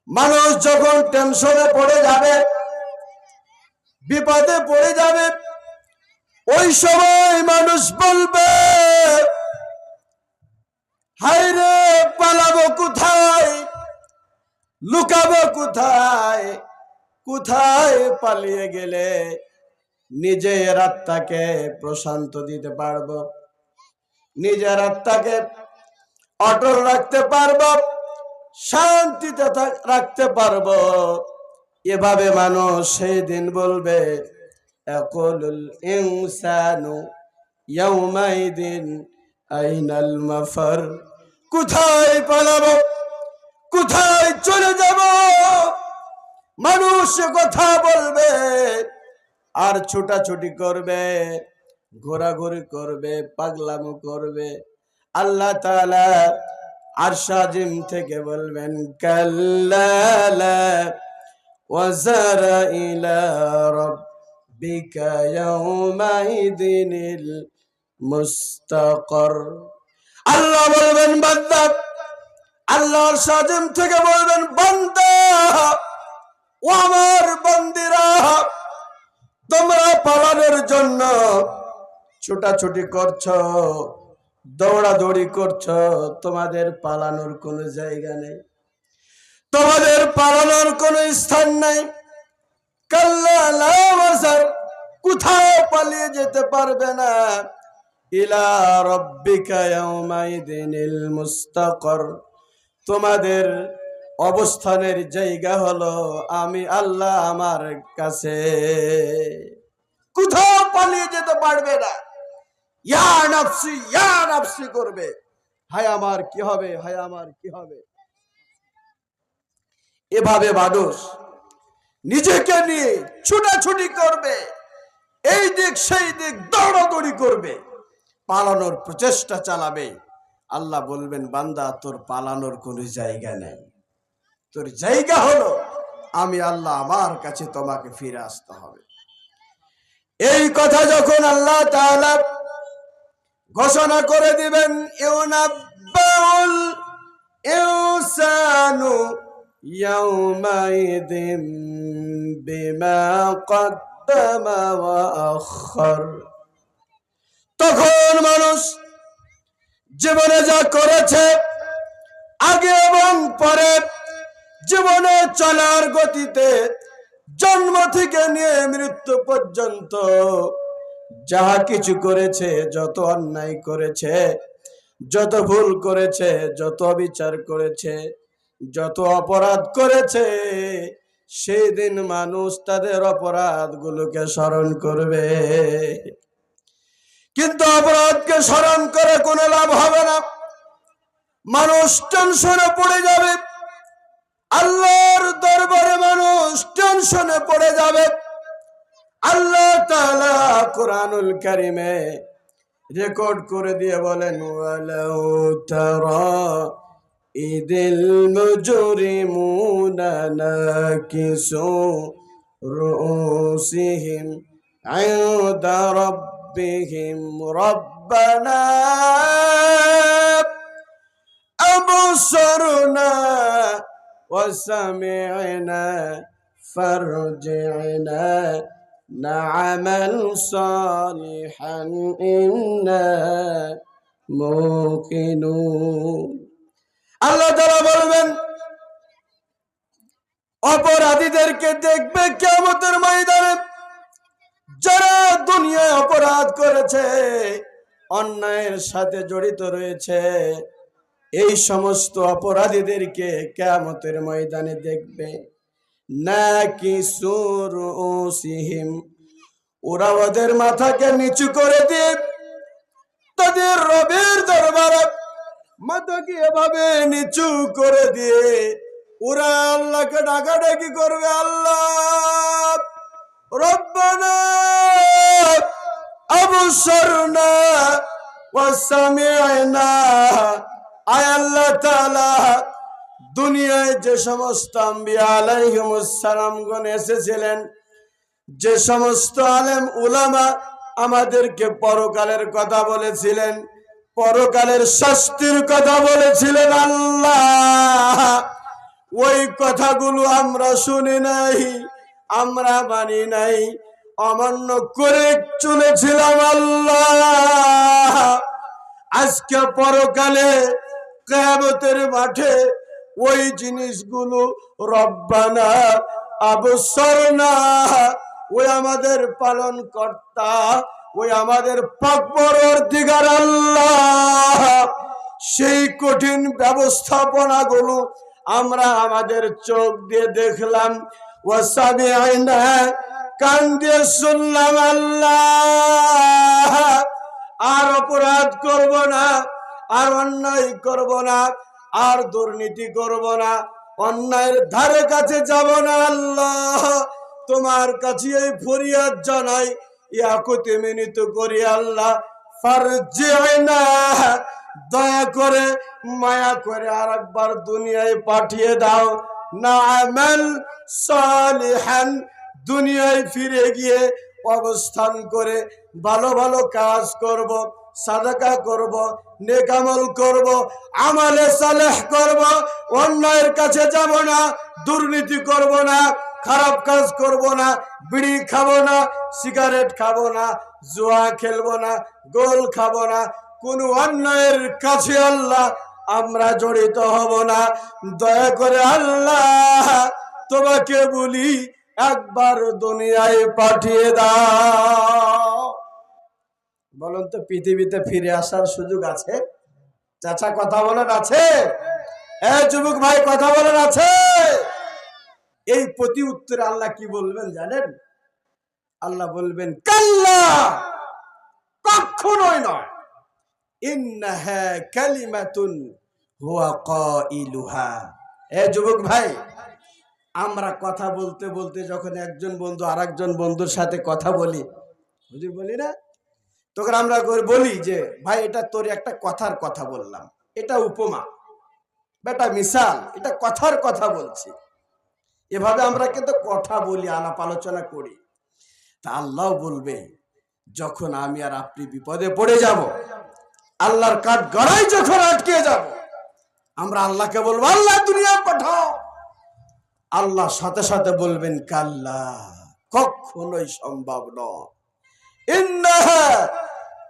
মানুষ যখন টেনশনে পড়ে যাবে, বিপদে পড়ে যাবে, ওই সময় মানুষ বলবে, হায় রে, পালাবো কোথায়, লুকাবো কোথায়, কোথায় পালিয়ে গেলে নিজের আত্মাকে প্রশান্ত দিতে পারবো, নিজের আত্মাকে অটল রাখতে পারবো, শান্তিতে রাখতে পারবো। এভাবে মানুষ সেই দিন বলবে, ইয়াকুলুল ইনসানু ইয়াউমাইদিন আইনাল মাফার, কোথায় পালাবো, কোথায় চলে যাব। মানুষ কথা বলবে আর ছোটাছুটি করবে, ঘোরাঘুরি করবে, পাগলামো করবে। আল্লাহ তাআলা আরশ আজিম থেকে বলবেন, কাল্লা লা ওয়াজার ইলা রাব্বিকা ইয়াউমাইদিনিল মুস্তাকর। আল্লাহ বলবেন, বান্দা, আল্লাহ আরশ আজিম থেকে বলবেন, বান্দা ও আমার বান্দিরা, তোমরা পালানোর জন্য ছোটাছুটি করছো, দৌড়াদৌড়ি করছো, তোমাদের পালানোর কোনো জায়গা নেই, তোমাদের পালানোর কোনো স্থান নাই। কাল্লা লা ওয়াজার, কোথাও পালিয়ে যেতে পারবে না। ইলা রাব্বিকা ইয়াউমাইদিনিল মুস্তাকর, তোমাদের অবস্থানের জায়গা হলো আমি আল্লাহ আমার কাছে, কোথাও পালিয়ে যেতে পারবে না। ইয়া নাফসি ইয়া নাফসি করবে, হায় আমার কি হবে, হায় আমার কি হবে। এভাবে মানুষ নিজেকে নিয়ে ছুটাছুটি করবে, এই দিক সেই দিক দৌড়াদৌড়ি করবে, পালানোর প্রচেষ্টা চালাবে। আল্লাহ বলবেন, বান্দা তোর পালানোর কোনো জায়গা নেই, তোর জায়গা হলো আমি আল্লাহ আমার কাছে, তোমাকে ফিরে আসতে হবে। এই কথা যখন আল্লাহ তাআলা ঘোষণা করে দিবেন, ইউনাব্বাউল ইনসানু ইয়াউমাইদিন বিমা কদ্দামা ওয়া আখার, তখন মানুষ জীবনে যা করেছে আগে এবং পরে, জীবনে চলার গতিতে জন্ম থেকে নিয়ে মৃত্যু পর্যন্ত যাহা কিছু করেছে, যত অন্যায় করেছে, যত ভুল করেছে, যত বিচার করেছে, যত অপরাধ করেছে, সেই দিন মানুষ তাদের অপরাধগুলোকে স্মরণ করবে। কিন্তু অপরাধকে স্মরণ করে কোনো লাভ হবে না, মানুষ টেনশনে পড়ে যাবে, আল্লাহর দরবারে মানুষ টেনশনে পড়ে যাবে। আল্লাহ তাআলা কুরআনুল কারীমে রেকর্ড করে দিয়ে বলেন, ওয়ালাউ তারা ইদিল মুজরিমুনা নাকিসু রুউসিহিম ইনদা রাব্বিহিম রাব্বানা আবসারনা ওয়া সামি'না ফারজি'না না'মাল সালিহান ইন্না মুকিনুন। আল্লাহ তাআলা বলবেন, অপরাধীদেরকে দেখবে কিয়ামতের ময়দানে, যারা দুনিয়ায় অপরাধ করেছে, অন্যায়ের সাথে জড়িত রয়েছে, এই সমস্ত অপরাধীদেরকে কিয়ামতের ময়দানে দেখবে। নাকিসু রুউসিহিম, ওরা ওদের মাথাকে নিচু করে দিয়ে তাদের রবের দরবারে মাথাকে এভাবে নিচু করে দিয়ে ওরা আল্লাহকে ডাকাডাকি করবে, আল্লাহ রব্বানা আবসারনা ওয়া সামি'না। আয় আল্লাহ তাআলা, দুনিয়ায় যে সমস্ত আম্বিয়া আলাইহিমুস সালামগণ এসেছিলেন, যে সমস্ত আলেম উলামা আমাদেরকে পরকালের কথা বলেছিলেন, পরকালের শাস্তির কথা বলেছিলেন, আল্লাহ ওই কথাগুলো আমরা শুনি নাই, আমরা মানি নাই, অমান্য করে চলেছিলাম। আল্লাহ আজকে পরকালে কিয়ামতের মাঠে ওই জিনিসগুলো রব্বানা আবসরনা, ওই আমাদের পালন কর্তা, ওই আমাদের পাক পরওয়ারদিগার আল্লাহ, সেই কঠিন ব্যবস্থাপনা গুলো আমরা আমাদের চোখ দিয়ে দেখলাম, ওয়াসামিআনা, কান দিয়ে শুনলাম। আল্লাহ আর অপরাধ করব না, আর অন্যায় করব না, আর দুর্নীতি করব না, অন্যায়ের ধারে কাছে যাব না। আল্লাহ তোমার কাছে এই ফরিয়াদ জানাই, ইয়াকুতি মিনিত করি। আল্লাহ ফারজিনা, দয়া করে মায়া করে আর একবার দুনিয়ায় পাঠিয়ে দাও। না'মাল সালিহান, দুনিয়ায় ফিরে গিয়ে অবস্থান করে ভালো ভালো কাজ করব, সাদাকা করব, নেক আমল করব, আমালে সালেহ করব, অন্যায়ের কাছে যাব না, দুর্নীতি করব না, খারাপ কাজ করব না, বিড়ি খাবো না, সিগারেট খাবো না, জুয়া খেলবো না, গোল খাবো না, কোন অন্যায়ের কাছে আল্লাহ আমরা জড়িত হব না। দয়া করে আল্লাহ তোমাকে বলি একবার দুনিয়ায় পাঠিয়ে দাও। বলুন তো পৃথিবীতে ফিরে আসার সুযোগ আছে? চাচা কথা বলেন আছে? যুবক ভাই কথা বলেন আছে? এই প্রতি উত্তরে আল্লাহ কি বলবেন জানেন? আল্লাহ বলবেন কাল্লা, কখনোই নয়। ইন্নাহা কালিমাতুন হুয়া কাইলুহা। যুবক ভাই, আমরা কথা বলতে বলতে যখন একজন বন্ধু আরেকজন বন্ধুর সাথে কথা বলি, বুঝি বলি না, তখন আমরা বলি যে ভাই এটা তোর একটা কথার কথা বললাম, এটা উপমা, বেটা মিসাল, এটা কথার কথা বলছি। এভাবে আমরা কিন্তু কথা বলি, আলাপ আলোচনা করি। তা আল্লাহ বলবে যখন আমি আর আপনি বিপদে পড়ে যাব, আল্লাহর কাঠ গড়াই যখন আটকে যাব, আমরা আল্লাহকে বলবো আল্লাহ দুনিয়া পাঠাও। আল্লাহ সাথে সাথে বলবেন কাল্লা, কখনোই সম্ভব নয়। ইন্নাহা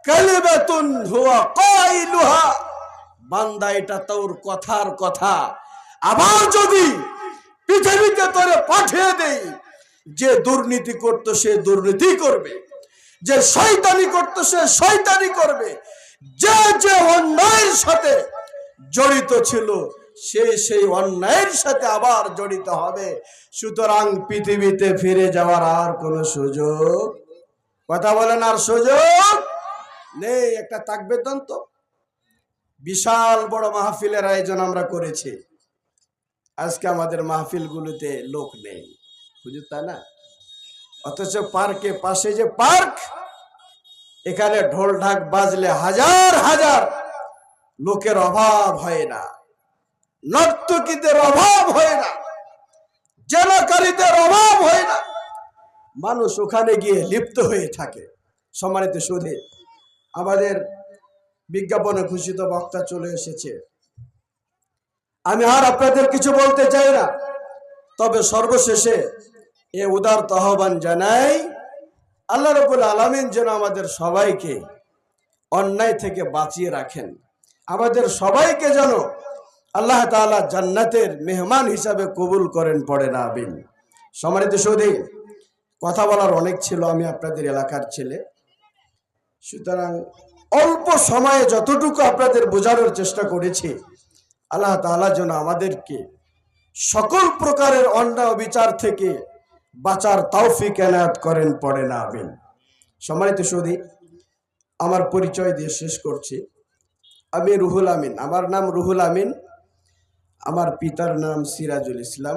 কালিমাতুন হুয়া কাইলুহা, বান্দা এটা তোর কথার কথা। আবার যদি পৃথিবীতে তোরে পাঠিয়ে দেই, যে দুর্নীতি করতো সে দুর্নীতি করবে, যে শয়তানি করতো সে শয়তানি করবে, যে যে অন্যায়ের সাথে জড়িত ছিল সে সেই অন্যায়ের সাথে আবার জড়িত হবে। সুতরাং পৃথিবীতে ফিরে যাওয়ার আর কোনো সুযোগ, কথা বলেন, আর সুযোগ নেই। একটা তাকবীর দেন তো। বিশাল বড় মাহফিলের আয়োজন আমরা করেছি, আজকে আমাদের মাহফিলগুলোতে লোক নেই, বুঝুন তাই না? অথচ পার্কে পাশে যে পার্ক, এখানে ঢোল ঢাক বাজলে হাজার হাজার লোকের অভাব হয় না, নর্তকীদের অভাব হয় না, জেলাকারীদের অভাব হয় না। মানুষ ওখানে গিয়ে লিপ্ত হয়ে থাকে। সম্মানিত সুধী, আমাদের বিজ্ঞাপনে ঘোষিত বক্তা চলে এসেছে। আমি আর আপনাদের কিছু বলতে চাই না, তবে সর্বশেষে এ উদার আহ্বান জানাই, আল্লাহ রাব্বুল আলামিন যেন আমাদের সবাইকে অন্যায় থেকে বাঁচিয়ে রাখেন, আমাদের সবাইকে যেন আল্লাহ তাআলা জান্নাতের মেহমান হিসাবে কবুল করেন, পড়ে না আমিন। সম্মানিত সুধী, কথা বলার অনেক ছিল, আমি আপনাদের এলাকার ছেলে, সুতরাং অল্প সময়ে যতটুকু আপনাদের বোঝানোর চেষ্টা করেছি, আল্লাহ তাআলা যেন আমাদেরকে সকল প্রকারের অন্যায় বিচার থেকে বাঁচার তৌফিক এনায়েত করেন, পড়ে না আমিন। সম্মানিত সুধী, আমার পরিচয় দিয়ে শেষ করছি। আমি রুহুল আমিন, আমার নাম রুহুল আমিন, আমার পিতার নাম সিরাজুল ইসলাম,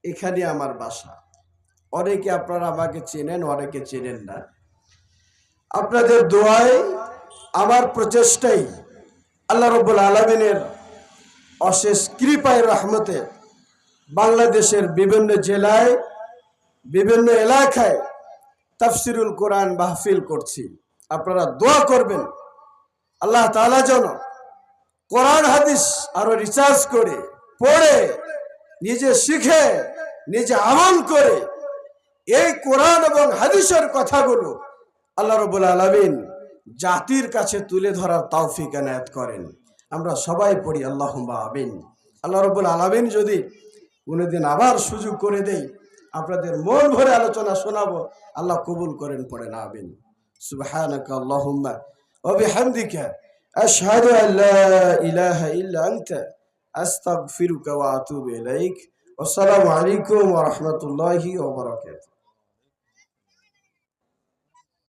এখানে আমার বাসা। অনেকে আপনারা আমাকে চেনেন, অনেকে চেনেন না। আপনাদের দোয়ায়, আমার প্রচেষ্টাই, আল্লাহ রাব্বুল আলামিনের অশেষ কৃপায় রহমতে বাংলাদেশের বিভিন্ন জেলায়, বিভিন্ন এলাকায় তাফসিরুল কোরআন মাহফিল করছি। আপনারা দোয়া করবেন আল্লাহ তাআলা যেন কোরআন হাদিস আরো রিসার্চ করে পড়ে নিজে শিখে নিজে আমল করে এই কোরআন এবং হাদিসের কথাগুলো আল্লাহ রাব্বুল আলামিন জাতির কাছে তুলে ধরার তৌফিক এনায়েত করেন। আমরা সবাই পড়ি আল্লাহুম্মা আমিন। আল্লাহ রাব্বুল আলামিন যদি কোনোদিন আবার সুযোগ করে দেই, আপনাদের মন ভরে আলোচনা শোনাবো, আল্লাহ কবুল করেন, পড়েন আমিন। সুবহানাকা আল্লাহুম্মা ওয়া বিহামদিকা আশহাদু আল লা ইলাহা ইল্লা আনতা আস্তাগফিরুকা ওয়া আতুবু ইলাইক। আসসালামু আলাইকুম ওয়া রাহমাতুল্লাহি ওয়া বারাকাতুহু।